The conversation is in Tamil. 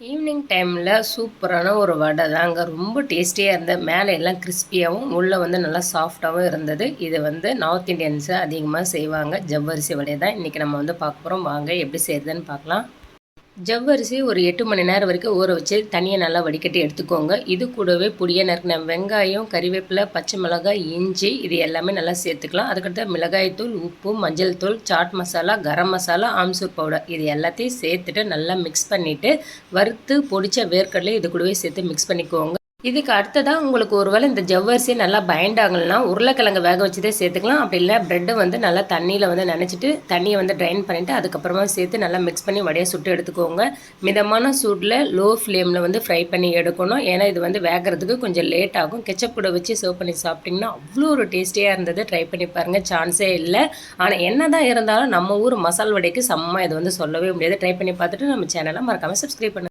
ஈவினிங் டைமில் சூப்பரான ஒரு வடை தாங்க. ரொம்ப டேஸ்டியாக இருந்தது. மேலே எல்லாம் கிறிஸ்பியாகவும் உள்ளே வந்து நல்லா சாஃப்டாகவும் இருந்தது. இது வந்து நார்த் இந்தியன்ஸு அதிகமாக செய்வாங்க. ஜவ்வரிசி வடை தான் இன்றைக்கி நம்ம வந்து பார்க்க போகிறோம். வாங்க எப்படி செய்கிறதுன்னு பார்க்கலாம். ஜவ்வரிசி ஒரு 8 மணி நேரம் வரைக்கும் ஊற வச்சு தனியாக நல்லா வடிகட்டி எடுத்துக்கோங்க. இது கூடவே பொடியாக நறுக்கின வெங்காயம், கறிவேப்பிலை, பச்சை மிளகாய், இஞ்சி இது எல்லாமே நல்லா சேர்த்துக்கலாம். அதுக்கடுத்து மிளகாய்த்தூள், உப்பு, மஞ்சள் தூள், சாட் மசாலா, கரம் மசாலா, ஆம்சூர் பவுடர் இது எல்லாத்தையும் சேர்த்துட்டு நல்லா மிக்ஸ் பண்ணிவிட்டு வறுத்து பொடிச்ச வேர்க்கடலை இது கூடவே சேர்த்து மிக்ஸ் பண்ணிக்கோங்க. இதுக்கு அடுத்ததாக உங்களுக்கு ஒருவேளை இந்த ஜவ்வரிசி நல்லா பைண்ட் ஆகலைன்னா உருளைக்கிழங்கு வேக வச்சுதே சேர்த்துக்கலாம். அப்படி இல்லை ப்ரெட்டை வந்து நல்லா தண்ணியில் வந்து நினச்சிட்டு தண்ணியை வந்து ட்ரைன் பண்ணிவிட்டு அதுக்கப்புறமா சேர்த்து நல்லா மிக்ஸ் பண்ணி வடையை சுட்டு எடுத்துக்கோங்க. மிதமான சூட்டில் லோ ஃப்ளேமில் வந்து ஃப்ரை பண்ணி எடுக்கணும். ஏன்னா இது வந்து வேகிறதுக்கு கொஞ்சம் லேட் ஆகும். கெச்சப் கூட வச்சு சர்வ் பண்ணி சாப்பிட்டிங்கன்னா அவ்வளோ ஒரு டேஸ்டியாக இருந்தது. ட்ரை பண்ணி பாருங்கள், சான்ஸே இல்லை. ஆனால் என்ன தான் இருந்தாலும் நம்ம ஊர் மசால் வடைக்கு செம்ம இது வந்து சொல்லவே முடியாது. ட்ரை பண்ணி பார்த்துட்டு நம்ம சேனலை மறக்காமல் சப்ஸ்கிரைப் பண்ணுங்கள்.